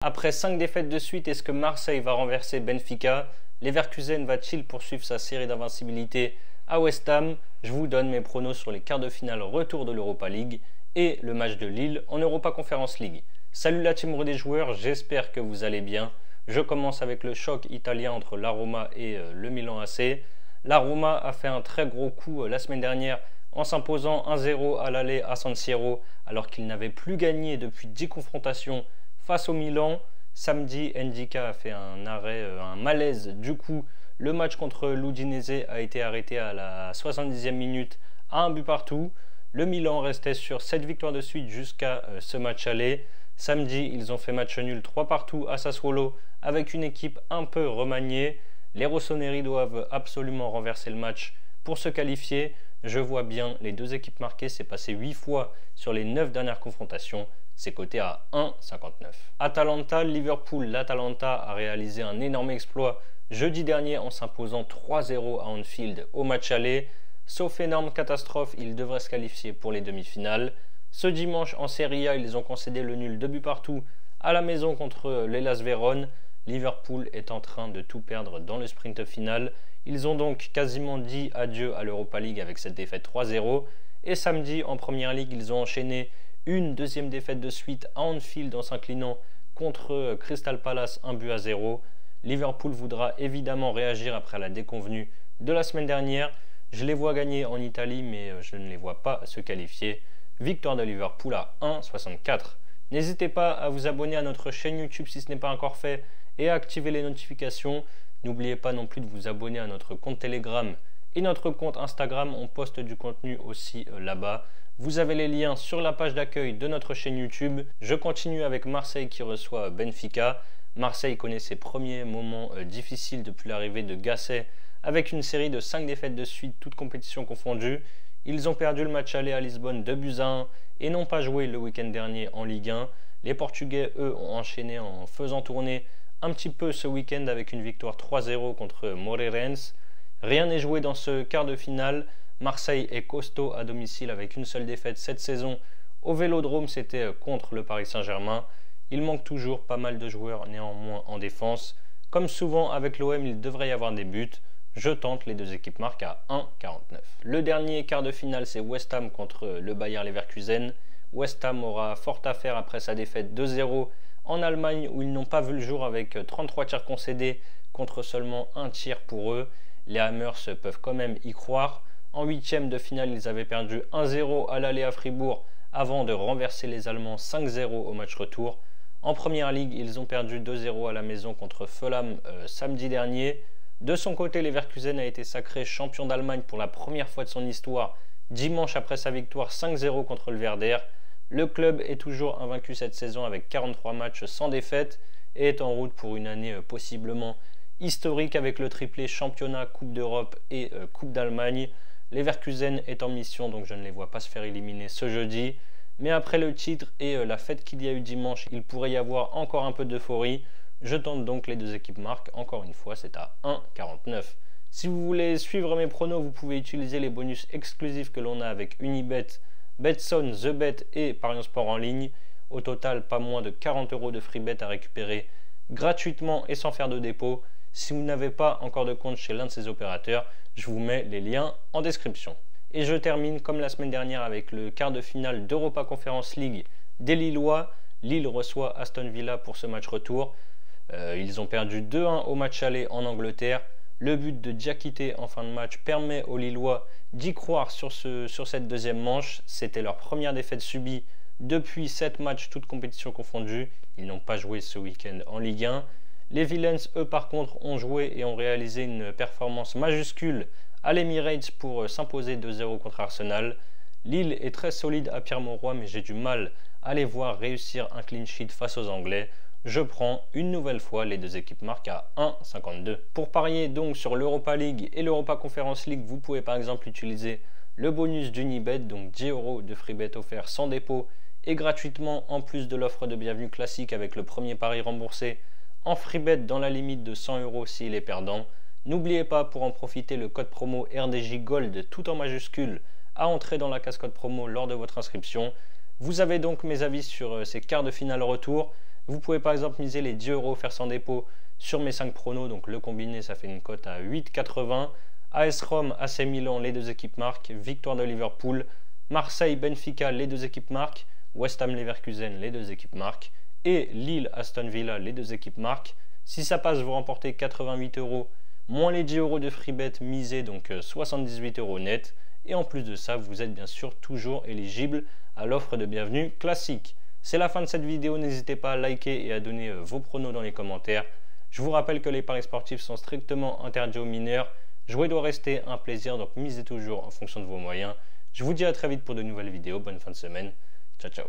Après 5 défaites de suite, est-ce que Marseille va renverser Benfica? Leverkusen va-t-il poursuivre sa série d'invincibilité à West Ham? Je vous donne mes pronos sur les quarts de finale retour de l'Europa League et le match de Lille en Europa Conference League. Salut la team des joueurs, j'espère que vous allez bien. Je commence avec le choc italien entre la Roma et le Milan AC. La Roma a fait un très gros coup la semaine dernière en s'imposant 1-0 à l'aller à San Siro alors qu'il n'avait plus gagné depuis 10 confrontations face au Milan. Samedi, Ndika a fait un arrêt, un malaise. Du coup, le match contre l'Udinese a été arrêté à la 70e minute à un but partout. Le Milan restait sur 7 victoires de suite jusqu'à ce match aller. Samedi, ils ont fait match nul 3 partout à Sassuolo avec une équipe un peu remaniée. Les rossoneri doivent absolument renverser le match pour se qualifier. Je vois bien les deux équipes marquées, c'est passé 8 fois sur les 9 dernières confrontations. C'est coté à 1,59. Atalanta-Liverpool. L'Atalanta a réalisé un énorme exploit jeudi dernier en s'imposant 3-0 à Anfield au match aller. Sauf énorme catastrophe, ils devraient se qualifier pour les demi-finales. Ce dimanche en Serie A, ils ont concédé le nul 2 buts partout à la maison contre l'Hellas Vérone. Liverpool est en train de tout perdre dans le sprint final. Ils ont donc quasiment dit adieu à l'Europa League avec cette défaite 3-0. Et samedi, en Première Ligue, ils ont enchaîné une deuxième défaite de suite à Anfield en s'inclinant contre Crystal Palace 1-0. Liverpool voudra évidemment réagir après la déconvenue de la semaine dernière. Je les vois gagner en Italie, mais je ne les vois pas se qualifier. Victoire de Liverpool à 1,64. N'hésitez pas à vous abonner à notre chaîne YouTube si ce n'est pas encore fait et à activer les notifications. N'oubliez pas non plus de vous abonner à notre compte Telegram et notre compte Instagram. On poste du contenu aussi là-bas. Vous avez les liens sur la page d'accueil de notre chaîne YouTube. Je continue avec Marseille qui reçoit Benfica. Marseille connaît ses premiers moments difficiles depuis l'arrivée de Gasset avec une série de 5 défaites de suite, toutes compétitions confondues. Ils ont perdu le match aller à Lisbonne 2-1 et n'ont pas joué le week-end dernier en Ligue 1. Les Portugais, eux, ont enchaîné en faisant tourner un petit peu ce week-end avec une victoire 3-0 contre Moreirense. Rien n'est joué dans ce quart de finale. Marseille est costaud à domicile avec une seule défaite cette saison. Au Vélodrome, c'était contre le Paris Saint-Germain. Il manque toujours pas mal de joueurs néanmoins en défense. Comme souvent avec l'OM, il devrait y avoir des buts. Je tente les deux équipes marquent à 1,49. Le dernier quart de finale, c'est West Ham contre le Bayer Leverkusen. West Ham aura fort à faire après sa défaite 2-0 en Allemagne où ils n'ont pas vu le jour avec 33 tirs concédés contre seulement un tir pour eux. Les Hammers peuvent quand même y croire. En huitième de finale, ils avaient perdu 1-0 à l'aller à Fribourg avant de renverser les Allemands 5-0 au match retour. En Première Ligue, ils ont perdu 2-0 à la maison contre Fulham samedi dernier. De son côté, Leverkusen a été sacré champion d'Allemagne pour la première fois de son histoire dimanche après sa victoire 5-0 contre le Werder. Le club est toujours invaincu cette saison avec 43 matchs sans défaite et est en route pour une année possiblement historique avec le triplé championnat, Coupe d'Europe et Coupe d'Allemagne. Leverkusen est en mission, donc je ne les vois pas se faire éliminer ce jeudi. Mais après le titre et la fête qu'il y a eu dimanche, il pourrait y avoir encore un peu d'euphorie. Je tente donc les deux équipes marquent. Encore une fois, c'est à 1,49. Si vous voulez suivre mes pronos, vous pouvez utiliser les bonus exclusifs que l'on a avec Unibet, Betson, TheBet et Parions Sport en ligne. Au total, pas moins de 40 € de free bet à récupérer gratuitement et sans faire de dépôt. Si vous n'avez pas encore de compte chez l'un de ces opérateurs, je vous mets les liens en description. Et je termine comme la semaine dernière avec le quart de finale d'Europa Conference League des Lillois. Lille reçoit Aston Villa pour ce match retour. Ils ont perdu 2-1 au match aller en Angleterre. Le but de Diakité en fin de match permet aux Lillois d'y croire sur cette deuxième manche. C'était leur première défaite subie depuis 7 matchs, toutes compétitions confondues. Ils n'ont pas joué ce week-end en Ligue 1. Les Villains, eux, par contre, ont joué et ont réalisé une performance majuscule à l'Emirates pour s'imposer 2-0 contre Arsenal. Lille est très solide à Pierre-Mauroy, mais j'ai du mal à les voir réussir un clean sheet face aux Anglais. Je prends une nouvelle fois les deux équipes marquent à 1,52. Pour parier donc sur l'Europa League et l'Europa Conference League, vous pouvez par exemple utiliser le bonus d'Unibet, donc 10 € de free bet offert sans dépôt et gratuitement en plus de l'offre de bienvenue classique avec le premier pari remboursé en free bet dans la limite de 100 € s'il est perdant. N'oubliez pas pour en profiter le code promo RDJ Gold tout en majuscule à entrer dans la cascade promo lors de votre inscription. Vous avez donc mes avis sur ces quarts de finale retour. Vous pouvez par exemple miser les 10 euros faire sans dépôt sur mes 5 pronos, donc le combiné ça fait une cote à 8,80. AS Rome, AC Milan, les deux équipes marquent, victoire de Liverpool, Marseille, Benfica, les deux équipes marquent, West Ham, Leverkusen, les deux équipes marquent, et Lille, Aston Villa, les deux équipes marquent. Si ça passe, vous remportez 88 euros, moins les 10 euros de free bet misés, donc 78 euros net. Et en plus de ça, vous êtes bien sûr toujours éligible à l'offre de bienvenue classique. C'est la fin de cette vidéo, n'hésitez pas à liker et à donner vos pronos dans les commentaires. Je vous rappelle que les paris sportifs sont strictement interdits aux mineurs. Jouer doit rester un plaisir, donc misez toujours en fonction de vos moyens. Je vous dis à très vite pour de nouvelles vidéos, bonne fin de semaine, ciao ciao.